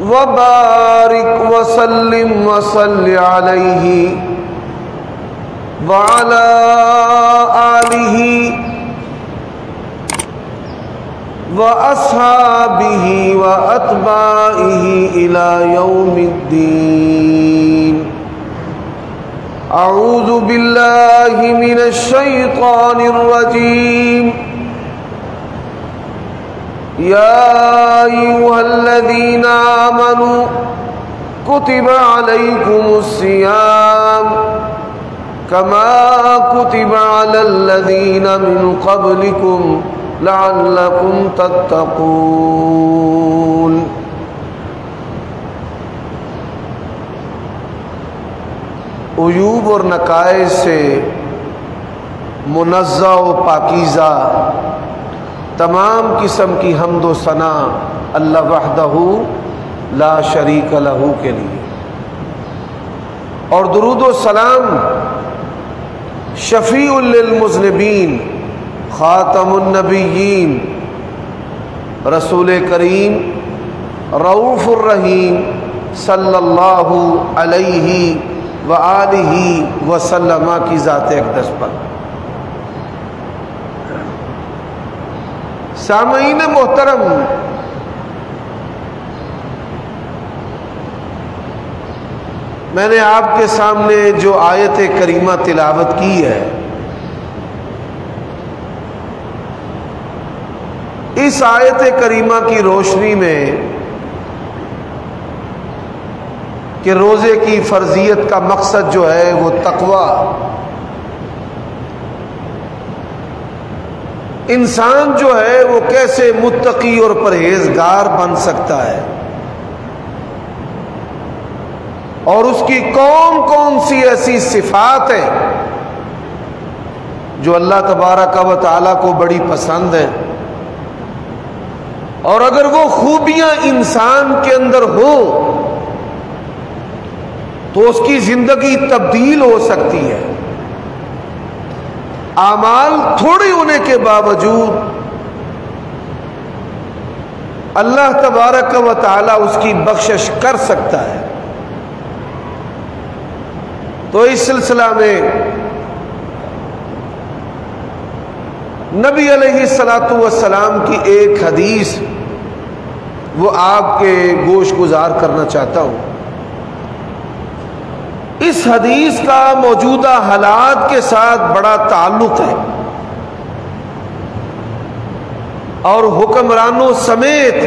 وبارك وسلم وصل عليه وعلى آله وأصحابه وأتباعه إلى يوم الدين. أعوذ بالله من الشيطان الرجيم. يا أيها الذين آمنوا كتب عليكم الصيام كما كتب على الذين من قبلكم لعلكم تتقون. عیوب اور نقائص سے منزہ و پاکیزہ تمام قسم کی حمد و ثنا اللہ وحدہ لا شریک لہ کے لیے، اور درود و سلام شفیع للمذنبین خاتم النبیین رسول کریم رؤوف الرحیم صلی اللہ علیہ وآلہ وسلم کی ذات اقدس پر۔ سامعین محترم، میں نے آپ کے سامنے جو آیت کریمہ تلاوت کی ہے، اس آیت کریمہ کی روشنی میں کہ روزے کی فرضیت کا مقصد جو ہے وہ تقویٰ، انسان جو ہے وہ کیسے متقی اور پرہیزگار بن سکتا ہے، اور اس کی کون کون سی ایسی صفات ہیں جو اللہ تبارک و تعالیٰ کو بڑی پسند ہیں، اور اگر وہ خوبیاں انسان کے اندر ہو تو اس کی زندگی تبدیل ہو سکتی ہے۔ اعمال تھوڑے ہونے کے باوجود اللہ تبارک و تعالی اس کی بخشش کر سکتا ہے۔ تو اس سلسلہ میں نبی علیہ الصلاۃ والسلام کی ایک حدیث وہ آپ کے گوش گزار کرنا چاہتا ہوں۔ اس حدیث کا موجودہ حالات کے ساتھ بڑا تعلق ہے، اور حکمرانوں سمیت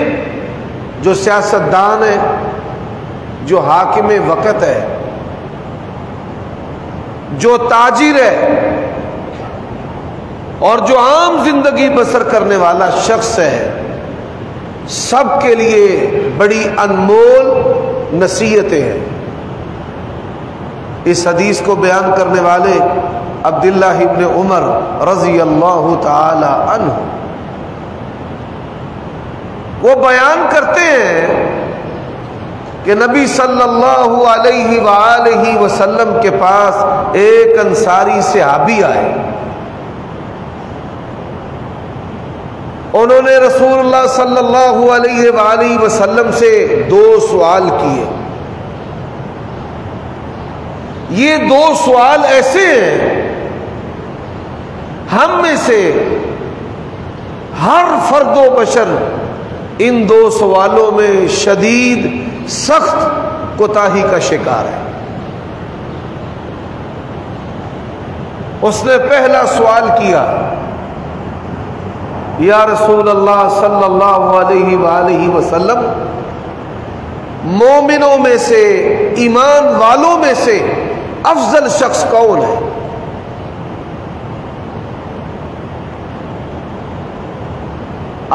جو سیاستدان ہیں، جو حاکم وقت ہے، جو تاجر ہے، اور جو عام زندگی بسر کرنے والا شخص ہے، سب کے لیے بڑی انمول نصیحتیں ہیں۔ اس حدیث کو بیان کرنے والے عبداللہ ابن عمر رضی اللہ تعالی عنہ وہ بیان کرتے ہیں کہ نبی صلی اللہ علیہ وآلہ وسلم کے پاس ایک انصاری صحابی آئے۔ انہوں نے رسول اللہ صلی اللہ علیہ وآلہ وسلم سے دو سوال کیے۔ یہ دو سوال ایسے ہیں، ہم میں سے ہر فرد و بشر ان دو سوالوں میں شدید سخت کوتاہی کا شکار ہے۔ اس نے پہلا سوال کیا، یا رسول اللہ صلی اللہ علیہ وآلہ وسلم، مومنوں میں سے، ایمان والوں میں سے افضل شخص کون ہے؟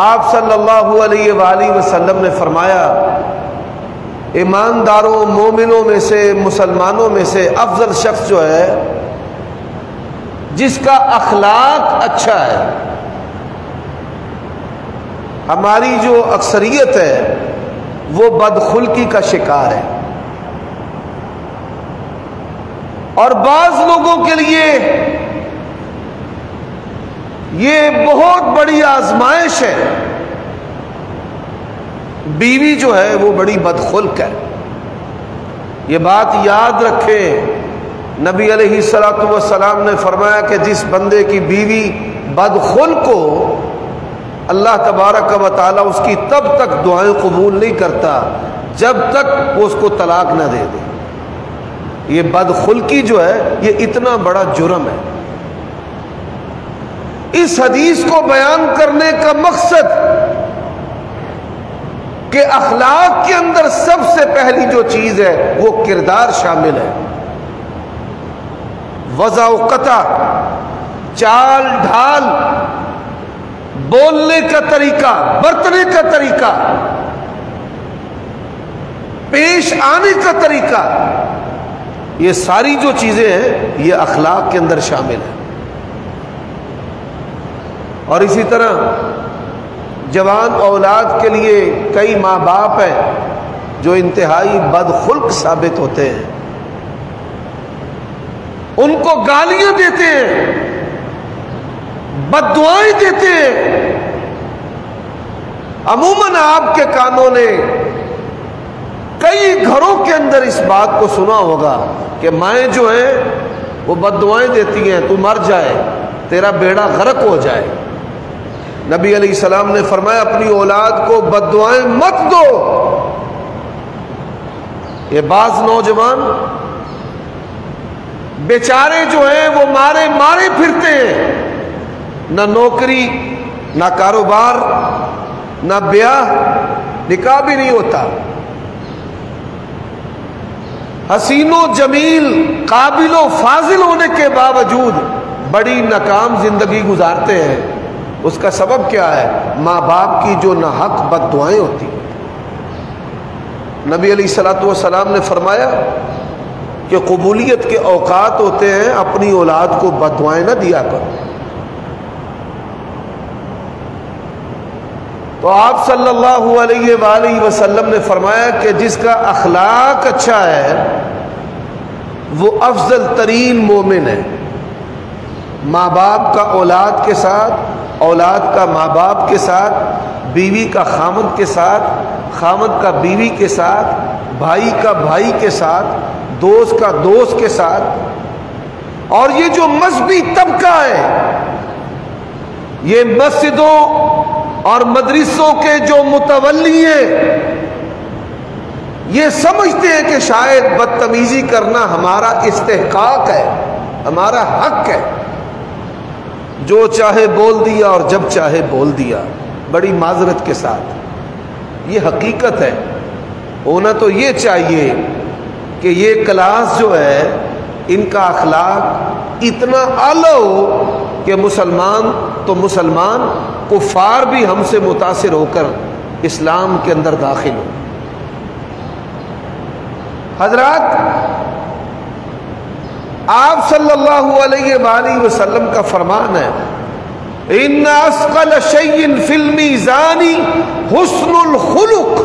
آپ صلی اللہ علیہ وآلہ وسلم نے فرمایا، ایمانداروں، مومنوں میں سے، مسلمانوں میں سے افضل شخص جو ہے جس کا اخلاق اچھا ہے۔ ہماری جو اکثریت ہے وہ بدخلقی کا شکار ہے، اور بعض لوگوں کے لیے یہ بہت بڑی آزمائش ہے۔ بیوی جو ہے وہ بڑی بدخلق ہے. یہ بات یاد رکھیں. نبی علیہ الصلوۃ والسلام نے فرمایا کہ جس بندے کی بیوی بدخلق ہو اللہ تبارک و تعالیٰ اس کی تب تک دعائیں قبول نہیں کرتا جب تک وہ اس کو طلاق نہ دے دے. یہ بدخلقی جو ہے یہ اتنا بڑا جرم ہے. اس حدیث کو بیان کرنے کا مقصد کہ اخلاق کے اندر سب سے پہلی جو چیز ہے وہ کردار شامل ہے. وضع و قطع، چال ڈھال، بولنے کا طریقہ، برتنے کا طریقہ، پیش آنے کا طریقہ، یہ ساری جو چیزیں ہیں یہ اخلاق کے اندر شامل ہیں. اور اسی طرح جوان اولاد کے لیے کئی ماں باپ ہیں جو انتہائی بدخلق ثابت ہوتے ہیں. ان کو گالیاں دیتے ہیں، بد دعائیں دیتے ہیں. عموماً آپ کے کانوں نے کئی گھروں کے اندر اس بات کو سنا ہوگا کہ مائیں جو ہیں وہ بد دعائیں دیتی ہیں، تو مر جائے، تیرا بیڑا غرق ہو جائے. نبی علیہ السلام نے فرمایا اپنی اولاد کو بد دعائیں مت دو. یہ بعض نوجوان بیچارے جو ہیں وہ مارے مارے پھرتے ہیں، نہ نوکری، نہ کاروبار، نہ بیاہ، نکاح بھی نہیں ہوتا. حسین و جمیل، قابل و فاضل ہونے کے باوجود بڑی ناکام زندگی گزارتے ہیں. اس کا سبب کیا ہے؟ ماں باپ کی جو ناحق بد دعائیں ہوتی ہیں. نبی علیہ الصلوۃ والسلام نے فرمایا کہ قبولیت کے اوقات ہوتے ہیں، اپنی اولاد کو بد دعائیں نہ دیا کرو. تو آپ صلی اللہ علیہ وآلہ وسلم نے فرمایا کہ جس کا اخلاق اچھا ہے وہ افضل ترین مومن ہے. ماں باپ کا اولاد کے ساتھ، اولاد کا ماں باپ کے ساتھ، بیوی کا خامد کے ساتھ، خامد کا بیوی کے ساتھ، بھائی کا بھائی کے ساتھ، دوست کا دوست کے ساتھ. اور یہ جو مذہبی طبقہ ہے یہ مسجدوں اور مدرسوں کے جو متولی ہیں یہ سمجھتے ہیں کہ شاید بدتمیزی کرنا ہمارا استحقاق ہے، ہمارا حق ہے. جو چاہے بول دیا اور جب چاہے بول دیا، بڑی معذرت کے ساتھ. یہ حقیقت ہے. ہونا تو یہ چاہیے کہ یہ کلاس جو ہے ان کا اخلاق اتنا اعلیٰ ہو کہ مسلمان تو مسلمان، کفار بھی ہم سے متاثر ہو کر اسلام کے اندر داخل ہو. حضرات، آپ صلی اللہ علیہ وآلہ وسلم کا فرمان ہے ان اثقل شیء فی المیزان حسن الخلق.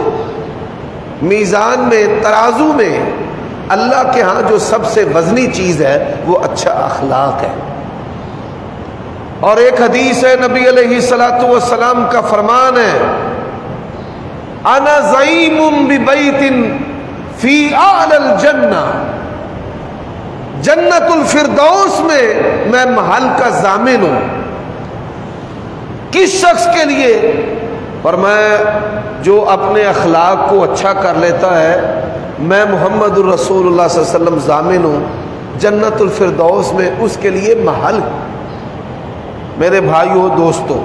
میزان میں، ترازو میں اللہ کے ہاں جو سب سے وزنی چیز ہے وہ اچھا اخلاق ہے. اور ایک حدیث ہے نبی علیہ الصلوۃ والسلام کا فرمان ہے انا زعیم ببیت فی اعلی الجنہ. جنت الفردوس میں محل کا ضامن ہوں. کس شخص کے لیے؟ فرمایا جو اپنے اخلاق کو اچھا کر لیتا ہے، میں محمد الرسول اللہ صلی اللہ علیہ وسلم ضامن ہوں جنت الفردوس میں اس کے لیے محل. میرے بھائیوں، دوستوں،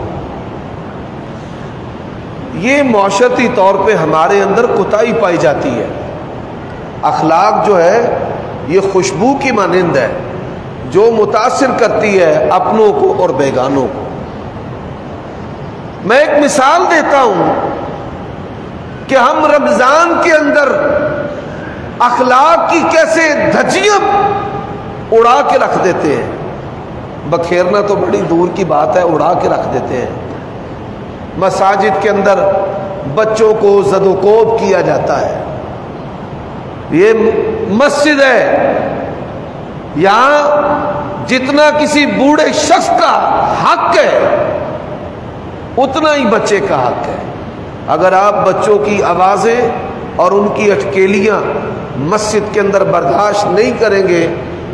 یہ معاشرتی طور پہ ہمارے اندر کوتاہی پائی جاتی ہے. اخلاق جو ہے یہ خوشبو کی مانند ہے جو متاثر کرتی ہے اپنوں کو اور بیگانوں کو. میں ایک مثال دیتا ہوں کہ ہم رمضان کے اندر اخلاق کی کیسے دھجیاں اڑا کے رکھ دیتے ہیں. بکھیرنا تو بڑی دور کی بات ہے، اڑا کے رکھ دیتے ہیں. مساجد کے اندر بچوں کو زد و کوب کیا جاتا ہے. یہ مسجد ہے، یہاں جتنا کسی بوڑھے شخص کا حق ہے اتنا ہی بچے کا حق ہے. اگر آپ بچوں کی آوازیں اور ان کی اٹکیلیاں مسجد کے اندر برداشت نہیں کریں گے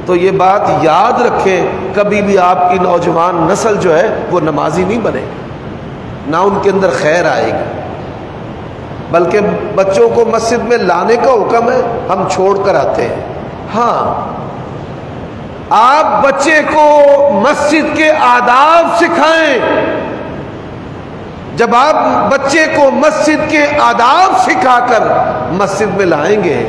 تو یہ بات یاد رکھیں، کبھی بھی آپ کی نوجوان نسل جو ہے وہ نمازی نہیں بنے گی، نہ ان کے اندر خیر آئے گی، بلکہ بچوں کو مسجد میں لانے کا حکم ہے، ہم چھوڑ کر آتے ہیں۔ ہاں، آپ بچے کو مسجد کے آداب سکھائیں۔ جب آپ بچے کو مسجد کے آداب سکھا کر مسجد میں لائیں گے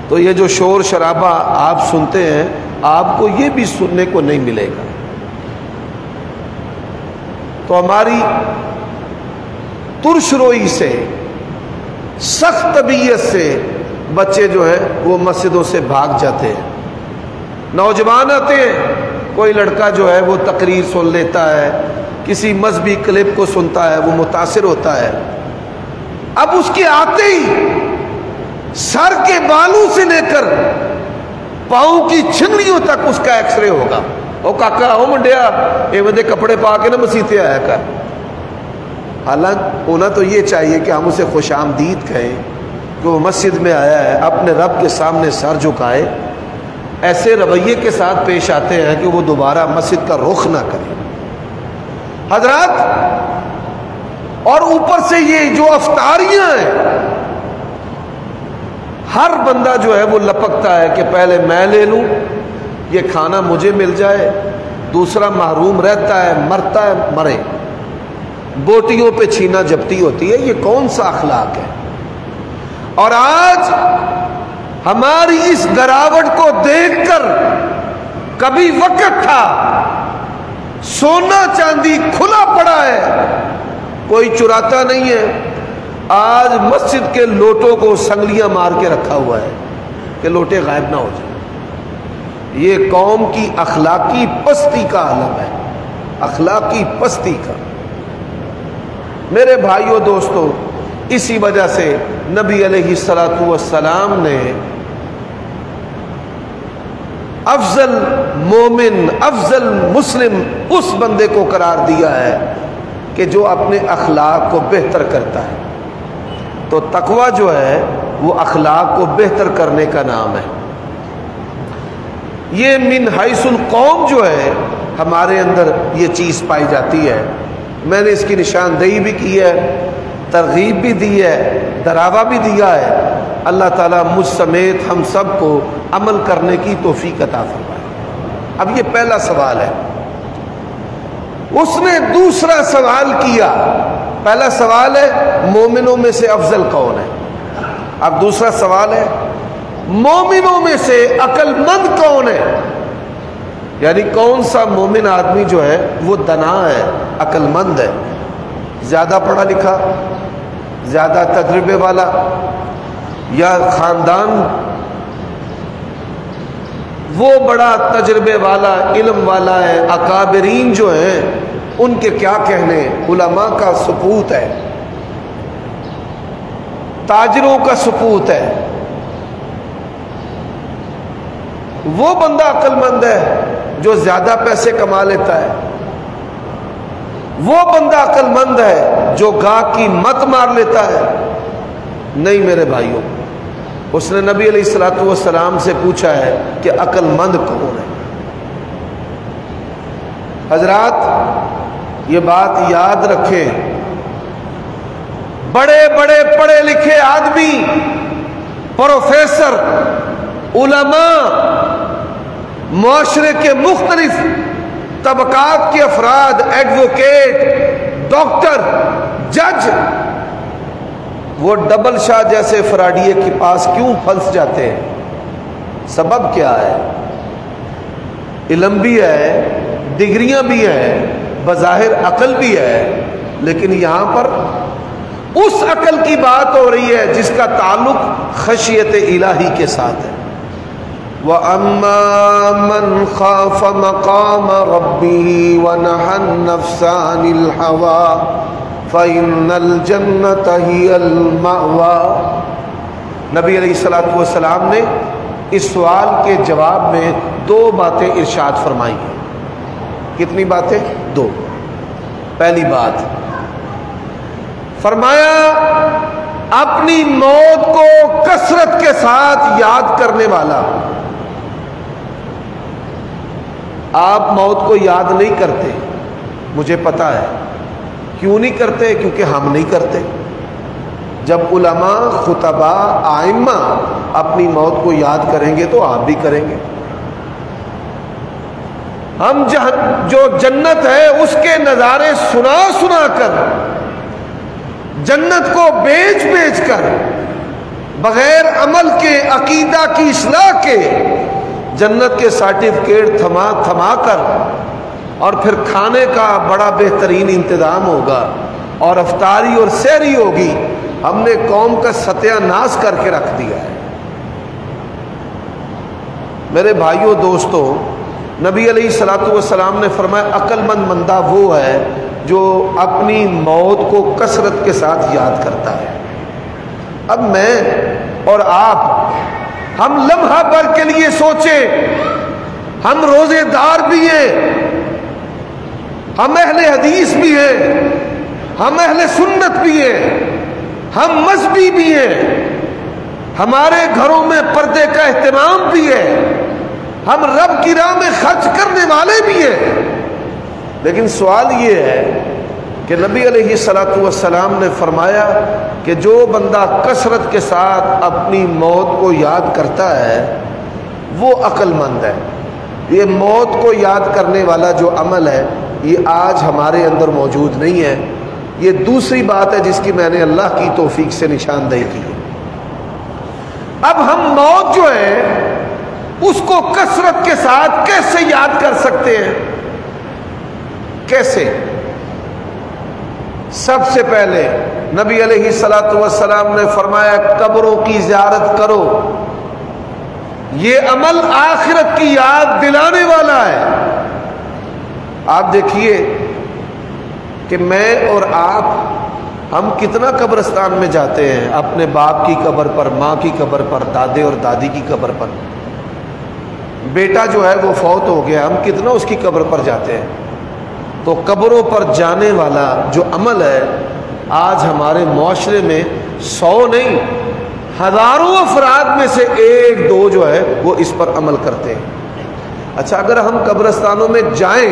تو یہ جو شور شرابہ آپ سنتے ہیں آپ کو یہ بھی سننے کو نہیں ملے گا۔ تو ہماری ترش روئی سے، سخت طبیعت سے بچے جو ہیں وہ مسجدوں سے بھاگ جاتے ہیں۔ نوجوان آتے ہیں، کوئی لڑکا جو ہے وہ تقریر سن لیتا ہے، کسی مذہبی کلپ کو سنتا ہے، وہ متاثر ہوتا ہے، اب اس کے آتے ہی سر کے بالوں سے لے کر پاؤں کی چھنریوں تک اس کا ایکس رے ہوگا۔ او کاکا، او منڈیا، اے ودے کپڑے پا کے نہ مسیتے آیا کر۔ حالانکہ ہونا تو یہ چاہیے کہ ہم اسے خوش آمدید کہیں کہ وہ مسجد میں آیا ہے، اپنے رب کے سامنے سر جھکائے، ایسے رویے کے ساتھ پیش آتے ہیں کہ وہ دوبارہ مسجد کا رخ نہ کرے۔ حضرات، اور اوپر سے یہ جو افطاریاں ہیں، ہر بندہ جو ہے وہ لپکتا ہے کہ پہلے میں لے لوں، یہ کھانا مجھے مل جائے، دوسرا محروم رہتا ہے، مرتا ہے مرے، بوٹیوں پہ چھینا جپٹی ہوتی ہے۔ یہ کون سا اخلاق ہے؟ اور آج ہماری اس گراوٹ کو دیکھ کر، کبھی وقت تھا سونا چاندی کھلا پڑا ہے، کوئی چراتا نہیں ہے، آج مسجد کے لوٹوں کو سنگلیاں مار کے رکھا ہوا ہے کہ لوٹے غائب نہ ہو جائیں۔ یہ قوم کی اخلاقی پستی کا عالم ہے، اخلاقی پستی کا۔ میرے بھائیوں دوستو، اسی وجہ سے نبی علیہ الصلوۃ والسلام نے افضل مومن، افضل مسلم اس بندے کو قرار دیا ہے کہ جو اپنے اخلاق کو بہتر کرتا ہے۔ تو تقویٰ جو ہے وہ اخلاق کو بہتر کرنے کا نام ہے۔ یہ من حیث القوم جو ہے ہمارے اندر یہ چیز پائی جاتی ہے۔ میں نے اس کی نشاندہی بھی کی ہے، ترغیب بھی دی ہے، ڈراوا بھی دیا ہے۔ اللہ تعالیٰ مجھ سمیت ہم سب کو عمل کرنے کی توفیق عطا فرمائے۔ اب یہ پہلا سوال ہے۔ اس نے دوسرا سوال کیا، پہلا سوال ہے مومنوں میں سے افضل کون ہے، اب دوسرا سوال ہے مومنوں میں سے عقل مند کون ہے، یعنی کون سا مومن آدمی جو ہے وہ دنا ہے، عقل مند ہے، زیادہ پڑھا لکھا، زیادہ تجربے والا، یا خاندان وہ بڑا تجربے والا، علم والا ہے۔ اکابرین جو ہیں ان کے کیا کہنے، علماء کا سپوت ہے، تاجروں کا سپوت ہے۔ وہ بندہ عقل مند ہے جو زیادہ پیسے کما لیتا ہے، وہ بندہ عقل مند ہے جو گاہ کی مت مار لیتا ہے؟ نہیں میرے بھائیوں، اس نے نبی علیہ الصلوۃ والسلام سے پوچھا ہے کہ عقل مند کون ہے۔ حضرات یہ بات یاد رکھیں، بڑے بڑے پڑھے لکھے آدمی، پروفیسر، علماء، معاشرے کے مختلف طبقات کے افراد، ایڈوکیٹ، ڈاکٹر، جج، وہ ڈبل شاہ جیسے فراڈیے کے پاس کیوں پھنس جاتے ہیں؟ سبب کیا ہے؟ علم بھی ہے، ڈگریاں بھی ہیں، بظاہر عقل بھی ہے، لیکن یہاں پر اس عقل کی بات ہو رہی ہے جس کا تعلق خشیت الہی کے ساتھ ہے۔ وَأَمَّا مَنْ خَافَ مَقَامَ رَبِّهِ وَنَهَى النَّفْسَ عَنِ الْهَوَىٰ فَإِنَّ الْجَنَّةَ هِيَ الْمَأْوَىٰ۔ نبی علیہ الصلوۃ والسلام نے اس سوال کے جواب میں دو باتیں ارشاد فرمائی ہیں۔ کتنی باتیں؟ دو۔ پہلی بات، فرمایا اپنی موت کو کثرت کے ساتھ یاد کرنے والا. آپ موت کو یاد نہیں کرتے، مجھے پتا ہے. کیوں نہیں کرتے؟ کیونکہ ہم نہیں کرتے. جب علماء، خطباء، ائمہ اپنی موت کو یاد کریں گے تو آپ بھی کریں گے. ہم جو جنت ہے اس کے نظارے سنا سنا کر، جنت کو بیچ بیچ کر، بغیر عمل کے، عقیدہ کی اصلاح کے جنت کے سرٹیفکیٹ تھما تھما کر، اور پھر کھانے کا بڑا بہترین انتظام ہوگا اور افطاری اور سحری ہوگی. ہم نے قوم کا ستیہ ناش کر کے رکھ دیا ہے. میرے بھائیوں دوستوں، نبی علیہ الصلوۃ والسلام نے فرمایا عقل مند بندہ وہ ہے جو اپنی موت کو کثرت کے ساتھ یاد کرتا ہے. اب میں اور آپ، ہم لمحہ بھر کے لیے سوچیں، ہم روزے دار بھی ہیں، ہم اہل حدیث بھی ہیں، ہم اہل سنت بھی ہیں، ہم مذہبی بھی ہیں، ہمارے گھروں میں پردے کا اہتمام بھی ہے، ہم رب کی راہ میں خرچ کرنے والے بھی ہیں. لیکن سوال یہ ہے کہ نبی علیہ الصلوۃ والسلام نے فرمایا کہ جو بندہ کثرت کے ساتھ اپنی موت کو یاد کرتا ہے وہ عقل مند ہے. یہ موت کو یاد کرنے والا جو عمل ہے یہ آج ہمارے اندر موجود نہیں ہے. یہ دوسری بات ہے جس کی میں نے اللہ کی توفیق سے نشاندہی کی ہے. اب ہم موت جو ہے اس کو کثرت کے ساتھ کیسے یاد کر سکتے ہیں؟ کیسے؟ سب سے پہلے نبی علیہ الصلوۃ والسلام نے فرمایا قبروں کی زیارت کرو. یہ عمل آخرت کی یاد دلانے والا ہے. آپ دیکھیے کہ میں اور آپ، ہم کتنا قبرستان میں جاتے ہیں، اپنے باپ کی قبر پر، ماں کی قبر پر، دادے اور دادی کی قبر پر. بیٹا جو ہے وہ فوت ہو گیا، ہم کتنا اس کی قبر پر جاتے ہیں. تو قبروں پر جانے والا جو عمل ہے آج ہمارے معاشرے میں 100 نہیں، ہزاروں افراد میں سے 1-2 جو ہے وہ اس پر عمل کرتے ہیں. اچھا، اگر ہم قبرستانوں میں جائیں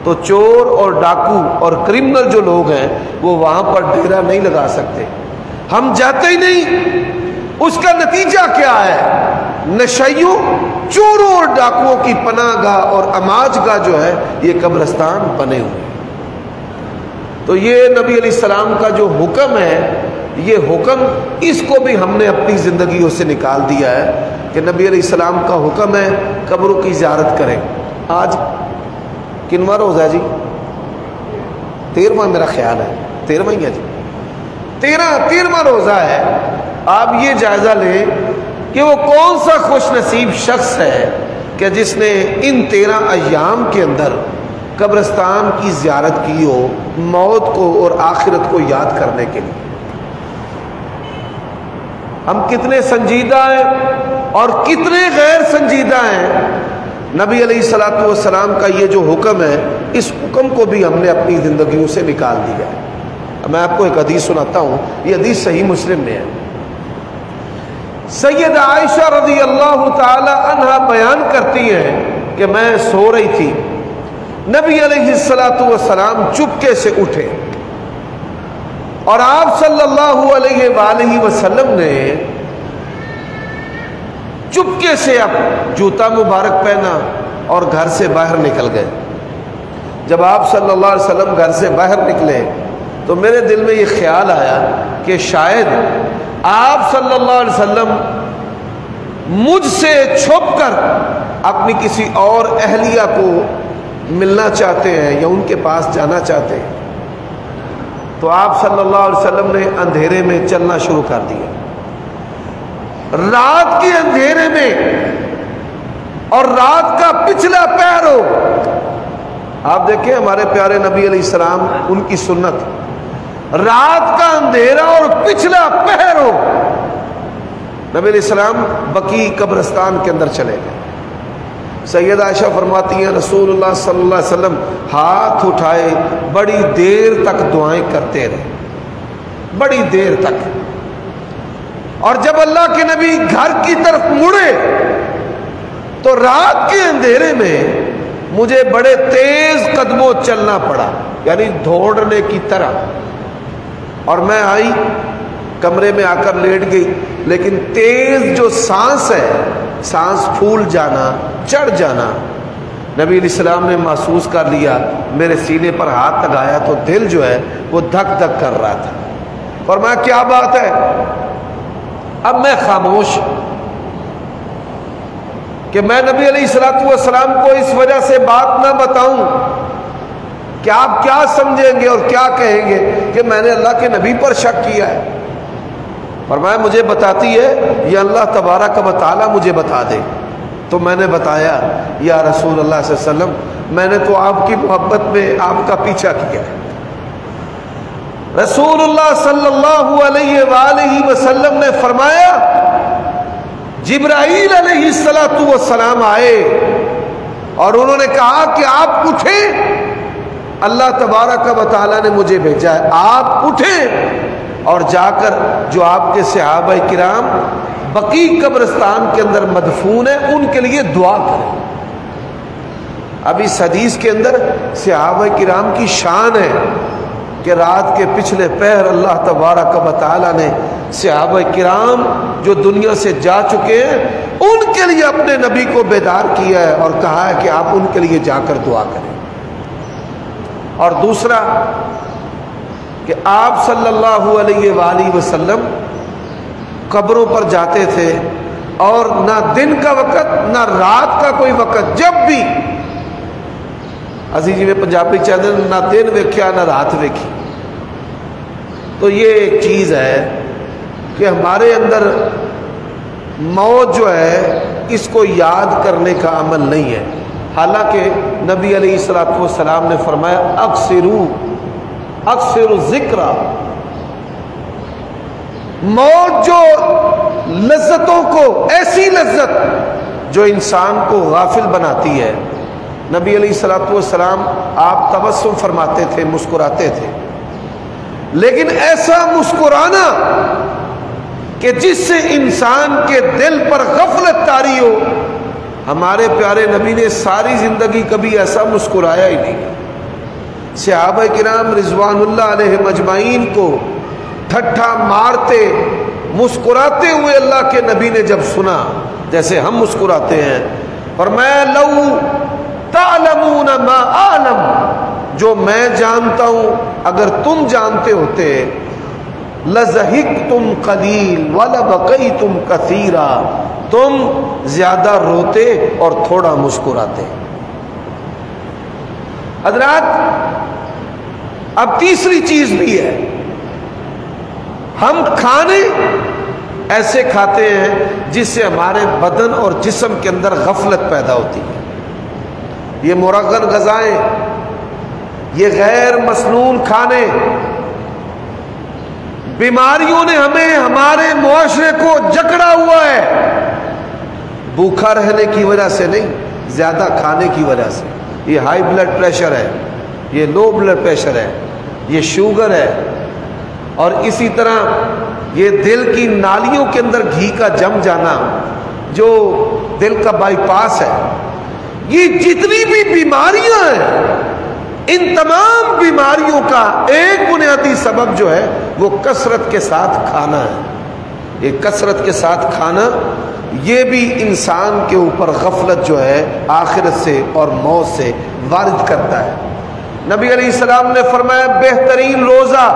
تو چور اور ڈاکو اور کرمنل جو لوگ ہیں وہ وہاں پر ڈیرا نہیں لگا سکتے. ہم جاتے ہی نہیں. اس کا نتیجہ کیا ہے؟ نشیوں، چوروں اور ڈاکوؤں کی پناہ گاہ اور اماج گاہ جو ہے یہ قبرستان بنے ہوئے. تو یہ نبی علیہ السلام کا جو حکم ہے، یہ حکم اس کو بھی ہم نے اپنی زندگیوں سے نکال دیا ہے کہ نبی علیہ السلام کا حکم ہے قبروں کی زیارت کریں. آج کنواں روزہ ہے جی؟ 13واں میرا خیال ہے. 13واں ہی ہے جی. 13واں روزہ ہے. آپ یہ جائزہ لیں کہ وہ کون سا خوش نصیب شخص ہے کہ جس نے ان 13 ایام کے اندر قبرستان کی زیارت کی ہو موت کو اور آخرت کو یاد کرنے کے لیے. ہم کتنے سنجیدہ ہیں اور کتنے غیر سنجیدہ ہیں. نبی علیہ الصلوۃ والسلام کا یہ جو حکم ہے، اس حکم کو بھی ہم نے اپنی زندگیوں سے نکال دیا ہے. میں آپ کو ایک حدیث سناتا ہوں. یہ حدیث صحیح مسلم میں ہے. سیدہ عائشہ رضی اللہ تعالی عنہا بیان کرتی ہیں کہ میں سو رہی تھی، نبی علیہ الصلوۃ والسلام چپکے سے اٹھے اور آپ صلی اللہ علیہ وآلہ وسلم نے چپکے سے اب جوتا مبارک پہنا اور گھر سے باہر نکل گئے. جب آپ صلی اللہ علیہ وسلم گھر سے باہر نکلے تو میرے دل میں یہ خیال آیا کہ شاید آپ صلی اللہ علیہ وسلم مجھ سے چھپ کر اپنی کسی اور اہلیہ کو ملنا چاہتے ہیں یا ان کے پاس جانا چاہتے ہیں. تو آپ صلی اللہ علیہ وسلم نے اندھیرے میں چلنا شروع کر دیا. رات کے اندھیرے میں اور رات کا پچھلا پہر ہو. آپ دیکھیں ہمارے پیارے نبی علیہ السلام، ان کی سنت، رات کا اندھیرا اور پچھلا پہر ہو، نبی علیہ السلام بقیع قبرستان کے اندر چلے گئے. سیدہ عائشہ فرماتی ہیں رسول اللہ صلی اللہ علیہ وسلم ہاتھ اٹھائے بڑی دیر تک دعائیں کرتے رہے. بڑی دیر تک. اور جب اللہ کے نبی گھر کی طرف مڑے تو رات کے اندھیرے میں مجھے بڑے تیز قدموں چلنا پڑا، یعنی دوڑنے کی طرح. اور میں آئی، کمرے میں آ کر لیٹ گئی، لیکن تیز جو سانس ہے، سانس پھول جانا، چڑھ جانا، نبی علیہ السلام نے محسوس کر لیا. میرے سینے پر ہاتھ لگایا تو دل جو ہے وہ دھک دھک کر رہا تھا. فرمایا کیا بات ہے؟ اب میں خاموش کہ میں نبی علیہ السلام کو اس وجہ سے بات نہ بتاؤں کہ آپ کیا سمجھیں گے اور کیا کہیں گے کہ میں نے اللہ کے نبی پر شک کیا ہے. فرمایا مجھے بتاتی ہے یا اللہ تبارک و تعالی مجھے بتا دے. تو میں نے بتایا یا رسول اللہ صلی اللہ علیہ وسلم، میں نے تو آپ کی محبت میں آپ کا پیچھا کیا ہے. رسول اللہ صلی اللہ علیہ وآلہ وسلم نے فرمایا جبرائیل علیہ السلام آئے اور انہوں نے کہا کہ آپ اٹھیں، اللہ تبارک و تعالی نے مجھے بھیجا ہے، آپ اٹھیں اور جا کر جو آپ کے صحابہ کرام بقیع قبرستان کے اندر مدفون ہیں ان کے لیے دعا کریں. اب اس حدیث کے اندر صحابہ کرام کی شان ہے کہ رات کے پچھلے پہر اللہ تبارک و تعالی نے صحابہ کرام جو دنیا سے جا چکے ہیں ان کے لیے اپنے نبی کو بیدار کیا ہے اور کہا ہے کہ آپ ان کے لیے جا کر دعا کریں. اور دوسرا کہ آپ صلی اللہ علیہ وآلہ وسلم قبروں پر جاتے تھے اور نہ دن کا وقت نہ رات کا کوئی وقت، جب بھی اسی جی میں پنجابی چینل نہ دن ویکھیا نہ رات ویکھی. تو یہ ایک چیز ہے کہ ہمارے اندر موت جو ہے اس کو یاد کرنے کا عمل نہیں ہے. حالانکہ نبی علیہ السلام نے فرمایا اکثروا ذکر. موت جو لذتوں کو، ایسی لذت جو انسان کو غافل بناتی ہے، نبی علیہ السلام آپ تبسم فرماتے تھے، مسکراتے تھے، لیکن ایسا مسکرانا کہ جس سے انسان کے دل پر غفلت طاری ہو. ہمارے پیارے نبی نے ساری زندگی کبھی ایسا مسکرایا ہی نہیں. صحابہ کرام رضوان اللہ علیہ مجمعین کو ٹھٹھا مارتے مسکراتے ہوئے اللہ کے نبی نے جب سنا جیسے ہم مسکراتے ہیں، فرمایا لو تعلمون ما اعلم، جو میں جانتا ہوں اگر تم جانتے ہوتے لضحکتم قلیل ولبکیتم کثیرا، تم زیادہ روتے اور تھوڑا مسکراتے. حضرات اب تیسری چیز بھی ہے، ہم کھانے ایسے کھاتے ہیں جس سے ہمارے بدن اور جسم کے اندر غفلت پیدا ہوتی ہے. یہ مرغن غذائیں، یہ غیر مسنون کھانے، بیماریوں نے ہمیں، ہمارے معاشرے کو جکڑا ہوا ہے. بھوکا رہنے کی وجہ سے نہیں، زیادہ کھانے کی وجہ سے. یہ ہائی بلڈ پریشر ہے، یہ لو بلڈ پریشر ہے، یہ شوگر ہے، اور اسی طرح یہ دل کی نالیوں کے اندر گھی کا جم جانا جو دل کا بائی پاس ہے. یہ جتنی بھی بیماریاں ہیں، ان تمام بیماریوں کا ایک بنیادی سبب جو ہے وہ کثرت کے ساتھ کھانا ہے. یہ کثرت کے ساتھ کھانا یہ بھی انسان کے اوپر غفلت جو ہے آخرت سے اور موت سے وارد کرتا ہے. نبی علیہ السلام نے فرمایا بہترین روزہ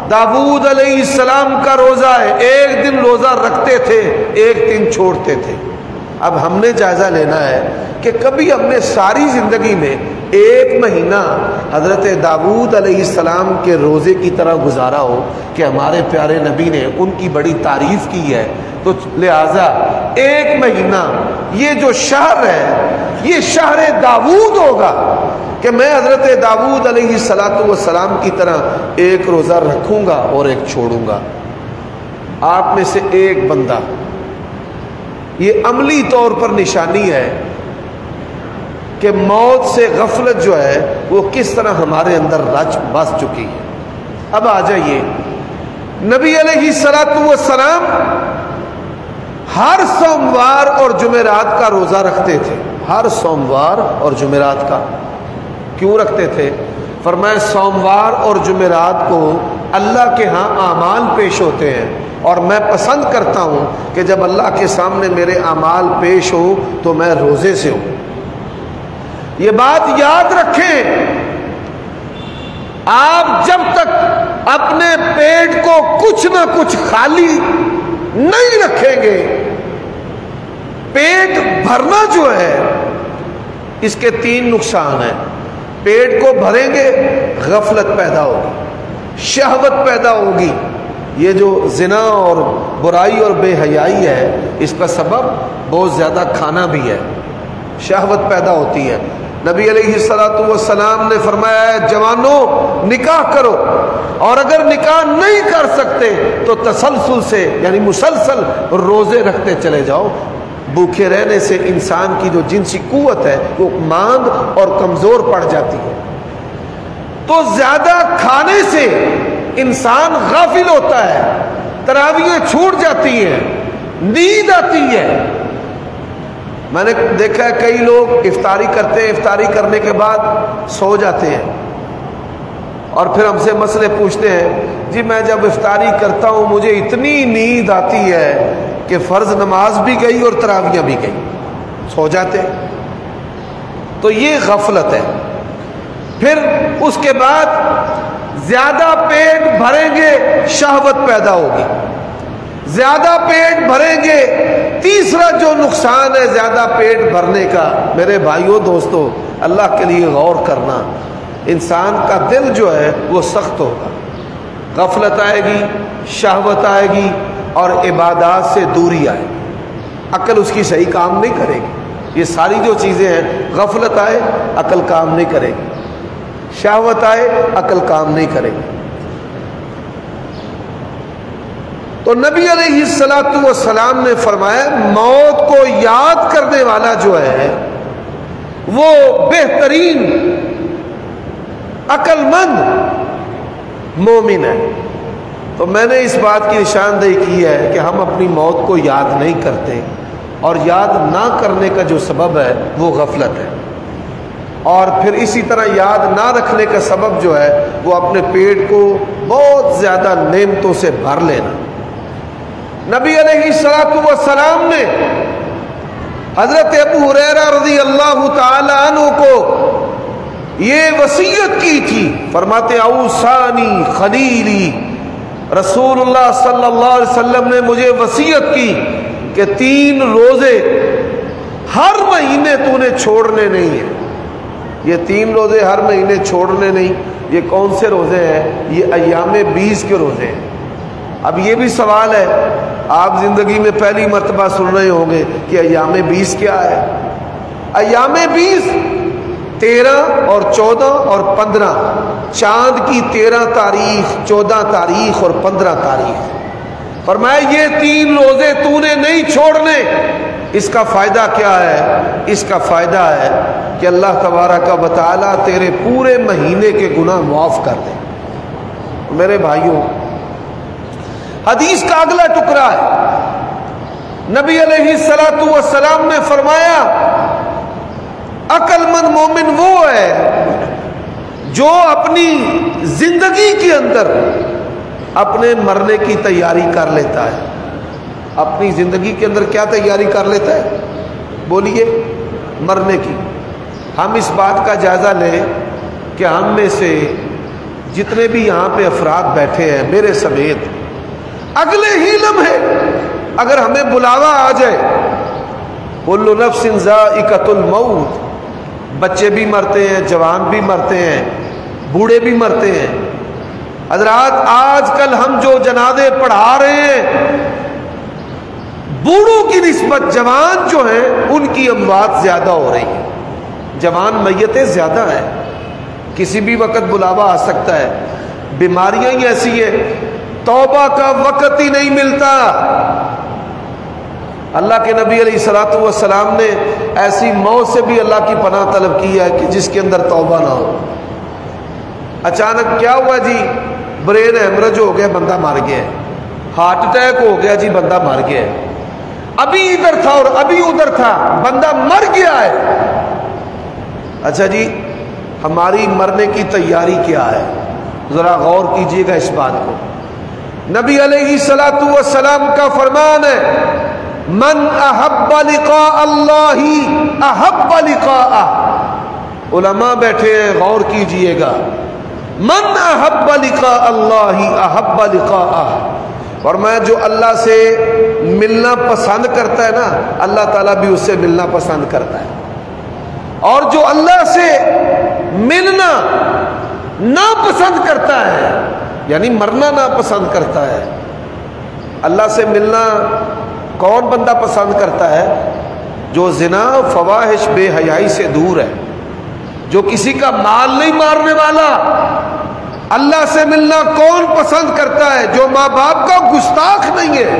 داؤد علیہ السلام کا روزہ ہے. ایک دن روزہ رکھتے تھے، ایک دن چھوڑتے تھے. اب ہم نے جائزہ لینا ہے کہ کبھی ہم نے ساری زندگی میں ایک مہینہ حضرت داؤد علیہ السلام کے روزے کی طرح گزارا ہو کہ ہمارے پیارے نبی نے ان کی بڑی تعریف کی ہے. تو لہٰذا ایک مہینہ یہ جو شہر ہے یہ شہر داؤد ہوگا کہ میں حضرت داؤد علیہ السلام کی طرح ایک روزہ رکھوں گا اور ایک چھوڑوں گا. آپ میں سے ایک بندہ، یہ عملی طور پر نشانی ہے کہ موت سے غفلت جو ہے وہ کس طرح ہمارے اندر رچ بس چکی ہے. اب آ جائیے نبی علیہ السلام ہر سوموار اور جمعرات کا روزہ رکھتے تھے. ہر سوموار اور جمعرات کا. کیوں رکھتے تھے؟ فرمایا سوموار اور جمعرات کو اللہ کے ہاں اعمال پیش ہوتے ہیں اور میں پسند کرتا ہوں کہ جب اللہ کے سامنے میرے اعمال پیش ہو تو میں روزے سے ہوں. یہ بات یاد رکھیں، آپ جب تک اپنے پیٹ کو کچھ نہ کچھ خالی نہیں رکھیں گے، پیٹ بھرنا جو ہے اس کے 3 نقصان ہیں. پیٹ کو بھریں گے غفلت پیدا ہوگی، شہوت پیدا ہوگی. یہ جو زنا اور برائی اور بے حیائی ہے اس کا سبب بہت زیادہ کھانا بھی ہے، شہوت پیدا ہوتی ہے. نبی علیہ السلام نے فرمایا ہے جوانوں نکاح کرو، اور اگر نکاح نہیں کر سکتے تو تسلسل سے یعنی مسلسل روزے رکھتے چلے جاؤ. بھوکے رہنے سے انسان کی جو جنسی قوت ہے وہ ماند اور کمزور پڑ جاتی ہے. تو زیادہ کھانے سے انسان غافل ہوتا ہے، تراویحیں چھوٹ جاتی ہیں، نیند آتی ہے. میں نے دیکھا ہے کئی لوگ افطاری کرتے ہیں، افطاری کرنے کے بعد سو جاتے ہیں اور پھر ہم سے مسئلے پوچھتے ہیں جی میں جب افطاری کرتا ہوں مجھے اتنی نیند آتی ہے کہ فرض نماز بھی گئی اور تراویحیں بھی گئی، سو جاتے ہیں. تو یہ غفلت ہے. پھر اس کے بعد زیادہ پیٹ بھریں گے شہوت پیدا ہوگی، زیادہ پیٹ بھریں گے. تیسرا جو نقصان ہے زیادہ پیٹ بھرنے کا، میرے بھائیوں دوستو اللہ کے لیے غور کرنا، انسان کا دل جو ہے وہ سخت ہوگا، غفلت آئے گی، شہوت آئے گی اور عبادات سے دوری آئے گی. عقل اس کی صحیح کام نہیں کرے گی. یہ ساری جو چیزیں ہیں، غفلت آئے عقل کام نہیں کرے گی، شہوت آئے عقل کام نہیں کرے گی. تو نبی علیہ السلام نے فرمایا موت کو یاد کرنے والا جو ہے وہ بہترین عقل مند مومن ہے. تو میں نے اس بات کی نشاندہی کی ہے کہ ہم اپنی موت کو یاد نہیں کرتے، اور یاد نہ کرنے کا جو سبب ہے وہ غفلت ہے. اور پھر اسی طرح یاد نہ رکھنے کا سبب جو ہے وہ اپنے پیٹ کو بہت زیادہ نعمتوں سے بھر لینا. نبی علیہ السلام نے حضرت ابو ہریرہ رضی اللہ تعالی عنہ کو یہ وصیت کی تھی. فرماتے اوصانی خلیلی، رسول اللہ صلی اللہ علیہ وسلم نے مجھے وصیت کی کہ 3 روزے ہر مہینے تو نے چھوڑنے نہیں ہیں. یہ 3 روزے ہر مہینے چھوڑنے نہیں. یہ کون سے روزے ہیں؟ یہ ایام 20 کے روزے ہیں. اب یہ بھی سوال ہے، آپ زندگی میں پہلی مرتبہ سن رہے ہوں گے کہ ایام 20 کیا ہے. ایام 20 13 اور 14 اور 15، چاند کی 13 تاریخ، 14 تاریخ اور 15 تاریخ. فرمایا یہ 3 روزے تو نے نہیں چھوڑنے. اس کا فائدہ کیا ہے؟ اس کا فائدہ ہے کہ اللہ تبارک و تعالی تیرے پورے مہینے کے گناہ معاف کر دے. میرے بھائیوں حدیث کا اگلا ٹکڑا ہے، نبی علیہ السلام نے فرمایا عقل مند مومن وہ ہے جو اپنی زندگی کے اندر اپنے مرنے کی تیاری کر لیتا ہے. اپنی زندگی کے اندر کیا تیاری کر لیتا ہے؟ بولیے، مرنے کی. ہم اس بات کا جائزہ لیں کہ ہم میں سے جتنے بھی یہاں پہ افراد بیٹھے ہیں میرے سمیت، اگلے ہی لمحے اگر ہمیں بلاوا آ جائے کل نفس ذائقۃ الموت، بچے بھی مرتے ہیں، جوان بھی مرتے ہیں، بوڑھے بھی مرتے ہیں. حضرات آج کل ہم جو جنازے پڑھا رہے ہیں بوڑھوں کی نسبت جوان جو ہیں ان کی اموات زیادہ ہو رہی ہیں. جوان میتیں زیادہ ہیں، کسی بھی وقت بلاوا آ سکتا ہے. بیماریاں ہی ایسی ہیں، توبہ کا وقت ہی نہیں ملتا. اللہ کے نبی علیہ الصلوۃ والسلام نے ایسی موت سے بھی اللہ کی پناہ طلب کی ہے کہ جس کے اندر توبہ نہ ہو. اچانک کیا ہوا جی؟ برین ہیمرج ہو گیا بندہ مر گیا ہے، ہارٹ اٹیک ہو گیا جی بندہ مر گیا ہے، ابھی ادھر تھا اور ابھی ادھر تھا بندہ مر گیا ہے۔ اچھا جی ہماری مرنے کی تیاری کیا ہے؟ ذرا غور کیجئے گا اس بات کو۔ نبی علیہ الصلوۃ والسلام کا فرمان ہے من احب لقاء اللہ احب لقاءہ۔ علماء بیٹھے ہیں غور کیجئے گا، من احب لقاء اللہ احب لقاءہ، اور میں جو اللہ سے ملنا پسند کرتا ہے نا اللہ تعالیٰ بھی اس سے ملنا پسند کرتا ہے، اور جو اللہ سے ملنا ناپسند کرتا ہے یعنی مرنا ناپسند کرتا ہے۔ اللہ سے ملنا کون بندہ پسند کرتا ہے؟ جو زنا فواحش بے حیائی سے دور ہے، جو کسی کا مال نہیں مارنے والا۔ اللہ سے ملنا کون پسند کرتا ہے؟ جو ماں باپ کا گستاخ نہیں ہے۔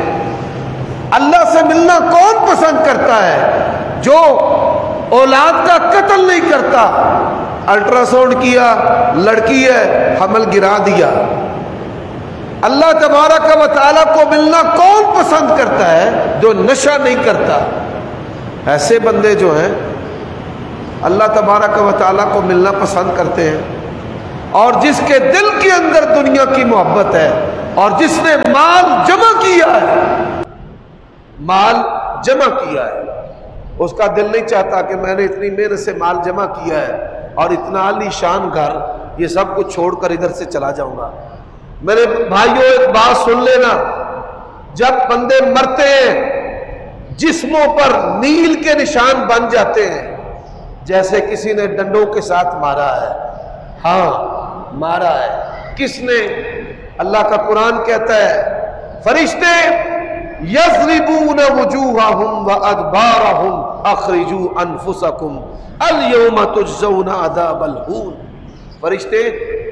اللہ سے ملنا کون پسند کرتا ہے؟ جو اولاد کا قتل نہیں کرتا۔ الٹرا ساؤنڈ کیا لڑکی ہے حمل گرا دیا۔ اللہ تبارک و تعالیٰ کو ملنا کون پسند کرتا ہے؟ جو نشہ نہیں کرتا۔ ایسے بندے جو ہیں اللہ تبارک و تعالیٰ کو ملنا پسند کرتے ہیں، اور جس کے دل کے اندر دنیا کی محبت ہے، اور جس نے مال جمع کیا ہے، مال جمع کیا ہے، اس کا دل نہیں چاہتا کہ میں نے اتنی محنت سے مال جمع کیا ہے اور اتنا عالی شان گھر یہ سب کچھ چھوڑ کر ادھر سے چلا جاؤں گا۔ میرے بھائیوں ایک بات سن لینا، جب بندے مرتے ہیں جسموں پر نیل کے نشان بن جاتے ہیں، جیسے کسی نے ڈنڈوں کے ساتھ مارا ہے، ہاں مارا ہے۔ کس نے؟ اللہ کا قرآن کہتا ہے فرشتے یضربون وجوہہم وادبارہم اخرجوا انفسکم اليوم تجزون عذاب الہون۔ فرشتے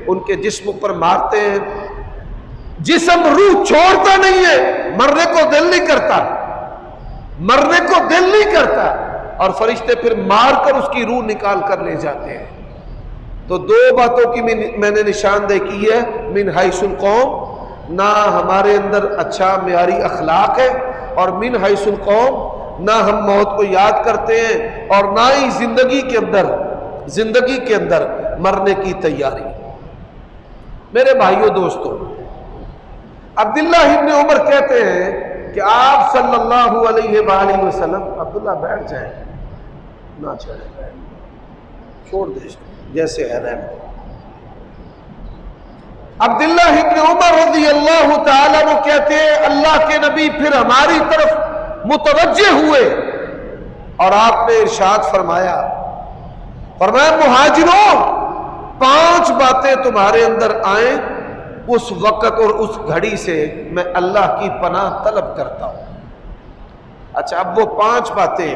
ان کے جسم پر مارتے ہیں، جسم روح چھوڑتا نہیں ہے، مرنے کو دل نہیں کرتا، مرنے کو دل نہیں کرتا، اور فرشتے پھر مار کر اس کی روح نکال کر لے جاتے ہیں۔ تو دو باتوں کی میں نے نشاندہی کی ہے، من حیث القوم، نہ ہمارے اندر اچھا معیاری اخلاق ہے، اور من حیث القوم، نہ ہم موت کو یاد کرتے ہیں، اور نہ ہی زندگی کے اندر مرنے کی تیاری۔ میرے بھائیوں دوستوں، عبداللہ ابن عمر کہتے ہیں کہ آپ صلی اللہ علیہ وآلہ وسلم، عبداللہ بیٹھ جائیں نہ چھوڑیں، چھوڑ دیں جیسے ہے رہنے۔ عبداللہ ابن عمر رضی اللہ تعالیٰ وہ کہتے ہیں اللہ کے نبی پھر ہماری طرف متوجہ ہوئے اور آپ نے ارشاد فرمایا مہاجروں 5 باتیں تمہارے اندر آئیں اس وقت اور اس گھڑی سے میں اللہ کی پناہ طلب کرتا ہوں۔ اچھا اب وہ 5 باتیں،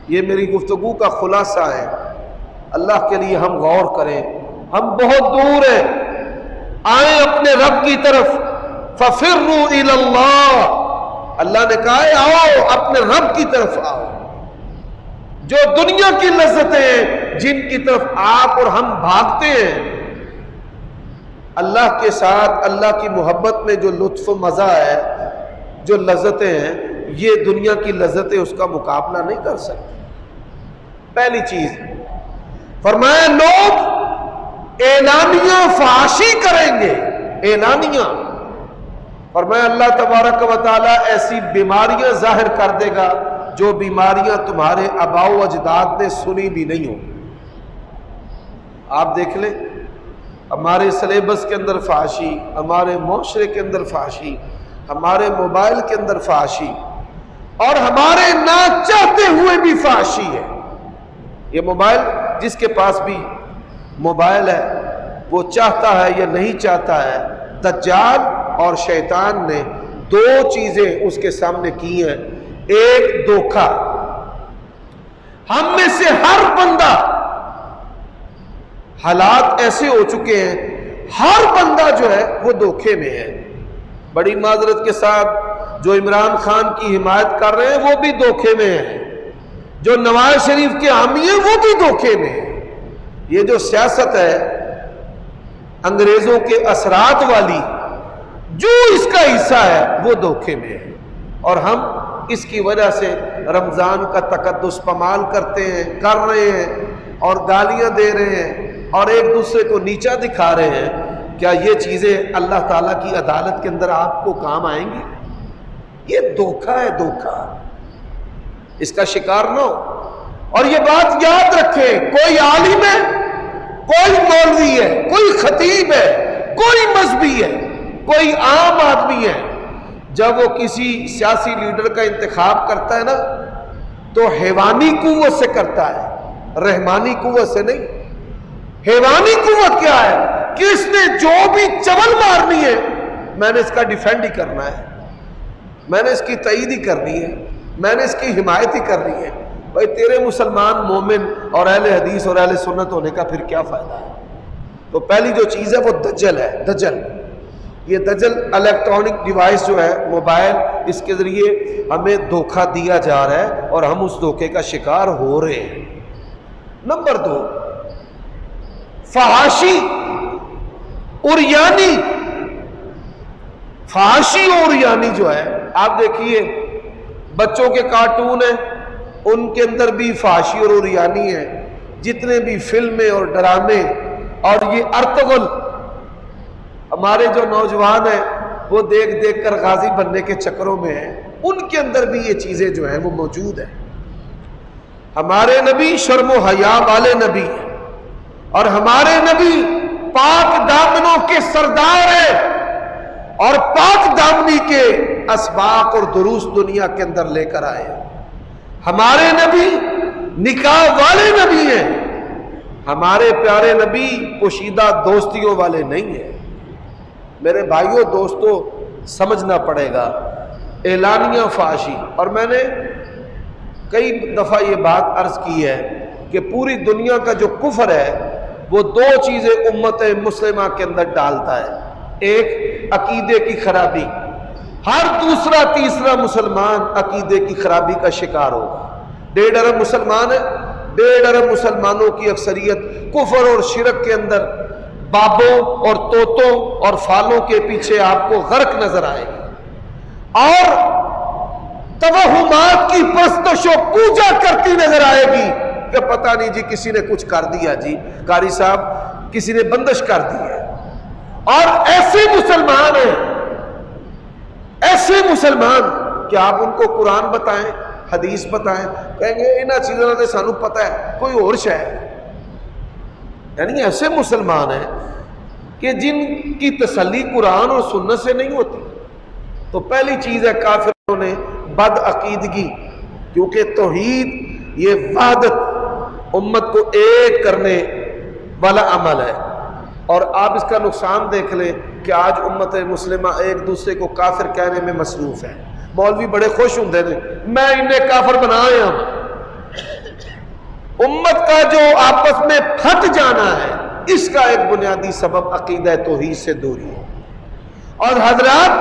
یہ میری گفتگو کا خلاصہ ہے، اللہ کے لیے ہم غور کریں۔ ہم بہت دور ہیں، آئیں اپنے رب کی طرف، ففروا الی اللہ، اللہ نے کہا ہے آؤ اپنے رب کی طرف آؤ۔ جو دنیا کی لذتیں ہیں جن کی طرف آپ اور ہم بھاگتے ہیں، اللہ کے ساتھ اللہ کی محبت میں جو لطف و مزہ ہے، جو لذتیں ہیں، یہ دنیا کی لذتیں اس کا مقابلہ نہیں کر سکتی۔ پہلی چیز فرمایا لوگ اعلانیہ فحاشی کریں گے، اعلانیہ۔ فرمایا اللہ تبارک و تعالیٰ ایسی بیماریاں ظاہر کر دے گا جو بیماریاں تمہارے آباء و اجداد نے سنی بھی نہیں ہوں۔ آپ دیکھ لیں ہمارے سلیبس کے اندر فحاشی، ہمارے معاشرے کے اندر فحاشی، ہمارے موبائل کے اندر فحاشی، اور ہمارے نہ چاہتے ہوئے بھی فحاشی ہے۔ یہ موبائل، جس کے پاس بھی موبائل ہے وہ چاہتا ہے یا نہیں چاہتا ہے، دجال اور شیطان نے 2 چیزیں اس کے سامنے کی ہیں۔ ایک دھوکہ، ہم میں سے ہر بندہ، حالات ایسے ہو چکے ہیں ہر بندہ جو ہے وہ دھوکے میں ہے۔ بڑی معذرت کے ساتھ جو عمران خان کی حمایت کر رہے ہیں وہ بھی دھوکے میں ہیں، جو نواز شریف کے حامی ہیں وہ بھی دھوکے میں ہیں۔ یہ جو سیاست ہے انگریزوں کے اثرات والی، جو اس کا حصہ ہے وہ دھوکے میں ہے، اور ہم اس کی وجہ سے رمضان کا تقدس پامال کرتے ہیں، کر رہے ہیں، اور گالیاں دے رہے ہیں اور ایک دوسرے کو نیچا دکھا رہے ہیں۔ کیا یہ چیزیں اللہ تعالیٰ کی عدالت کے اندر آپ کو کام آئیں گی؟ یہ دھوکہ ہے، دھوکہ، اس کا شکار نہ ہو۔ اور یہ بات یاد رکھیں، کوئی عالم ہے، کوئی مولوی ہے، کوئی خطیب ہے، کوئی مذہبی ہے، کوئی عام آدمی ہے، جب وہ کسی سیاسی لیڈر کا انتخاب کرتا ہے نا تو حیوانی قوت سے کرتا ہے، رحمانی قوت سے نہیں۔ حیوانی قوت کیا ہے کہ اس نے جو بھی چول مارنی ہے میں نے اس کا ڈیفینڈ ہی کرنا ہے، میں نے اس کی تائید ہی کرنی ہے، میں نے اس کی حمایت ہی کرنی ہے۔ بھائی تیرے مسلمان مومن اور اہل حدیث اور اہل سنت ہونے کا پھر کیا فائدہ ہے؟ تو پہلی جو چیز ہے وہ دجل ہے، دجل۔ یہ دجل الیکٹرانک ڈیوائس جو ہے موبائل، اس کے ذریعے ہمیں دھوکہ دیا جا رہا ہے اور ہم اس دھوکے کا شکار ہو رہے ہیں۔ نمبر 2، فحاشی عریانی۔ فحاشی اور عریانی جو ہے، آپ دیکھیے بچوں کے کارٹون ہیں، ان کے اندر بھی فحاشی اور عریانی ہے، جتنے بھی فلمیں اور ڈرامے، اور یہ ارطغرل ہمارے جو نوجوان ہیں وہ دیکھ دیکھ کر غازی بننے کے چکروں میں ہیں، ان کے اندر بھی یہ چیزیں جو ہیں وہ موجود ہیں۔ ہمارے نبی شرم و حیا والے نبی ہیں، اور ہمارے نبی پاک دامنوں کے سردار ہیں، اور پاک دامنی کے اسباق اور دروس دنیا کے اندر لے کر آئے ہیں۔ ہمارے نبی نکاح والے نبی ہیں، ہمارے پیارے نبی پوشیدہ دوستیوں والے نہیں ہیں۔ میرے بھائیوں دوستوں سمجھنا پڑے گا، اعلانیہ فحاشی۔ اور میں نے کئی دفعہ یہ بات عرض کی ہے کہ پوری دنیا کا جو کفر ہے وہ 2 چیزیں امت مسلمہ کے اندر ڈالتا ہے۔ ایک عقیدے کی خرابی، ہر دوسرا تیسرا مسلمان عقیدے کی خرابی کا شکار ہوگا۔ 1.5 ارب مسلمان ہے، 1.5 ارب مسلمانوں کی اکثریت کفر اور شرک کے اندر بابوں اور طوطوں اور فالوں کے پیچھے آپ کو غرق نظر آئے گی، اور توہمات کی پرستش و پوجا کرتی نظر آئے گی کہ پتہ نہیں جی کسی نے کچھ کر دیا، جی قاری صاحب کسی نے بندش کر دی ہے۔ اور ایسے مسلمان ہیں، ایسے مسلمان کہ آپ ان کو قرآن بتائیں، حدیث بتائیں، کہیں گے انہاں چیزوں نے سانو پتہ ہے، کوئی اور شے ہے۔ یعنی ایسے مسلمان ہیں کہ جن کی تسلی قرآن اور سنت سے نہیں ہوتی۔ تو پہلی چیز ہے کافروں نے بد عقیدگی، کیونکہ توحید یہ وحدت امت کو ایک کرنے والا عمل ہے۔ اور آپ اس کا نقصان دیکھ لیں کہ آج امت مسلمہ ایک دوسرے کو کافر کہنے میں مصروف ہے۔ مولوی بڑے خوش ہوندے نے، میں انہیں کافر بنایا ہوں۔ امت کا جو آپس میں پھٹ جانا ہے اس کا ایک بنیادی سبب عقیدہ توحید سے دوری ہے۔ اور حضرات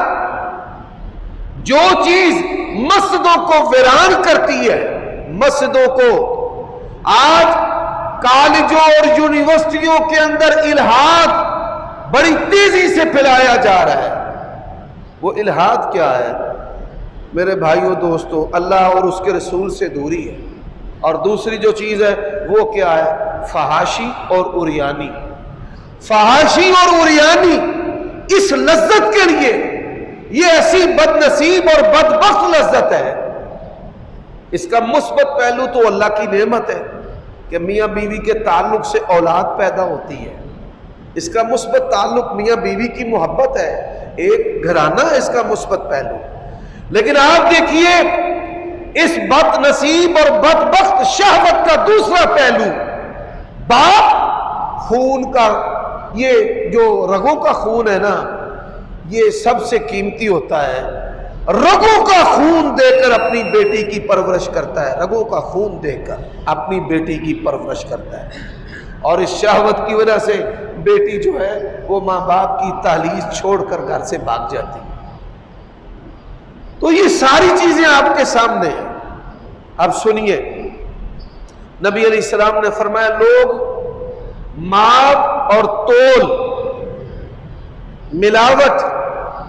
جو چیز مسجدوں کو ویران کرتی ہے، مسجدوں کو آج کالجوں اور یونیورسٹیوں کے اندر الحاد بڑی تیزی سے پھیلایا جا رہا ہے، وہ الحاد کیا ہے میرے بھائیوں دوستوں؟ اللہ اور اس کے رسول سے دوری ہے۔ اور دوسری جو چیز ہے وہ کیا ہے؟ فحاشی اور عریانی۔ فحاشی اور عریانی اس لذت کے لیے، یہ ایسی بد نصیب اور بدبخت لذت ہے، اس کا مثبت پہلو تو اللہ کی نعمت ہے کہ میاں بیوی کے تعلق سے اولاد پیدا ہوتی ہے، اس کا مثبت تعلق میاں بیوی کی محبت ہے، ایک گھرانہ ہے اس کا مثبت پہلو۔ لیکن آپ دیکھیے اس بد نصیب اور بدبخت شہوت کا دوسرا پہلو، باپ خون کا، یہ جو رگوں کا خون ہے نا یہ سب سے قیمتی ہوتا ہے، رگوں کا خون دے کر اپنی بیٹی کی پرورش کرتا ہے، رگوں کا خون دے کر اپنی بیٹی کی پرورش کرتا ہے، اور اس شہوت کی وجہ سے بیٹی جو ہے وہ ماں باپ کی تحلیل چھوڑ کر گھر سے بھاگ جاتی ہے۔ تو یہ ساری چیزیں آپ کے سامنے ہیں۔ اب سنیے، نبی علیہ السلام نے فرمایا لوگ ماپ اور تول، ملاوٹ،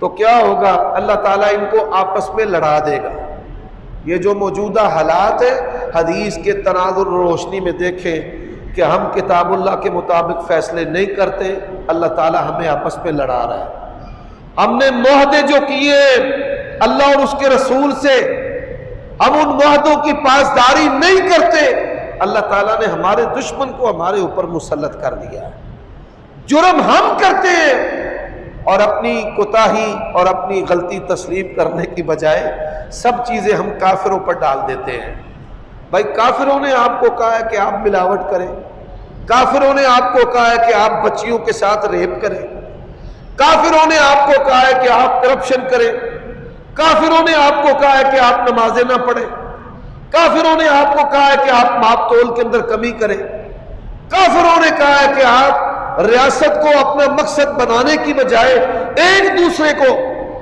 تو کیا ہوگا؟ اللہ تعالیٰ ان کو آپس میں لڑا دے گا۔ یہ جو موجودہ حالات ہیں حدیث کے تناظر روشنی میں دیکھیں کہ ہم کتاب اللہ کے مطابق فیصلے نہیں کرتے، اللہ تعالیٰ ہمیں آپس میں لڑا رہا ہے۔ ہم نے معاہدے جو کیے اللہ اور اس کے رسول سے، ہم ان معاہدوں کی پاسداری نہیں کرتے، اللہ تعالیٰ نے ہمارے دشمن کو ہمارے اوپر مسلط کر دیا ہے۔ جرم ہم کرتے ہیں اور اپنی کوتاہی اور اپنی غلطی تسلیم کرنے کی بجائے سب چیزیں ہم کافروں پر ڈال دیتے ہیں۔ بھائی کافروں نے آپ کو کہا ہے کہ آپ ملاوٹ کریں، کافروں نے آپ کو کہا ہے کہ آپ بچیوں کے ساتھ ریپ کریں، کافروں نے آپ کو کہا ہے کہ آپ کرپشن کریں، کافروں نے آپ کو کہا ہے کہ آپ نمازیں نہ پڑھیں، کافروں نے آپ کو کہا ہے کہ آپ ماپ تول کے اندر کمی کریں، کافروں نے کہا ہے کہ آپ ریاست کو اپنا مقصد بنانے کی بجائے ایک دوسرے کو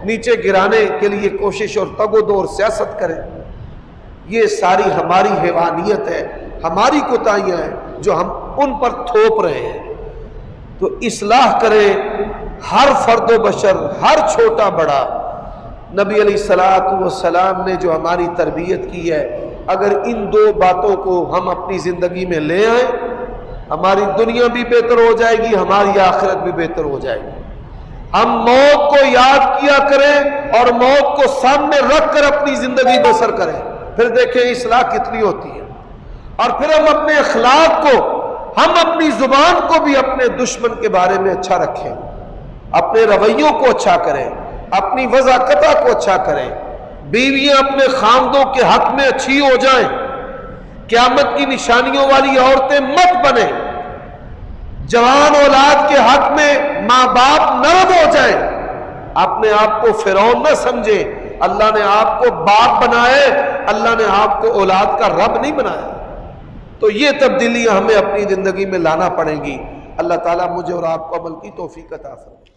نیچے گرانے کے لیے کوشش اور تگ و دو اور سیاست کریں۔ یہ ساری ہماری حیوانیت ہے، ہماری کوتاہیاں ہیں جو ہم ان پر تھوپ رہے ہیں۔ تو اصلاح کرے ہر فرد و بشر، ہر چھوٹا بڑا۔ نبی علیہ الصلوۃ والسلام نے جو ہماری تربیت کی ہے، اگر ان دو باتوں کو ہم اپنی زندگی میں لے آئیں، ہماری دنیا بھی بہتر ہو جائے گی، ہماری آخرت بھی بہتر ہو جائے گی۔ ہم موت کو یاد کیا کریں اور موت کو سامنے رکھ کر اپنی زندگی بسر کریں، پھر دیکھیں اصلاح کتنی ہوتی ہے۔ اور پھر ہم اپنے اخلاق کو، ہم اپنی زبان کو بھی اپنے دشمن کے بارے میں اچھا رکھیں، اپنے رویوں کو اچھا کریں، اپنی وضاقتہ کو اچھا کریں۔ بیویاں اپنے خاندوں کے حق میں اچھی ہو جائیں، قیامت کی نشانیوں والی عورتیں مت بنیں۔ جوان اولاد کے حق میں ماں باپ نرم ہو جائیں، اپنے آپ کو فرعون نہ سمجھیں۔ اللہ نے آپ کو باپ بنائے، اللہ نے آپ کو اولاد کا رب نہیں بنایا۔ تو یہ تبدیلیاں ہمیں اپنی زندگی میں لانا پڑیں گی۔ اللہ تعالیٰ مجھے اور آپ کو عمل کی توفیق عطا فرمائے۔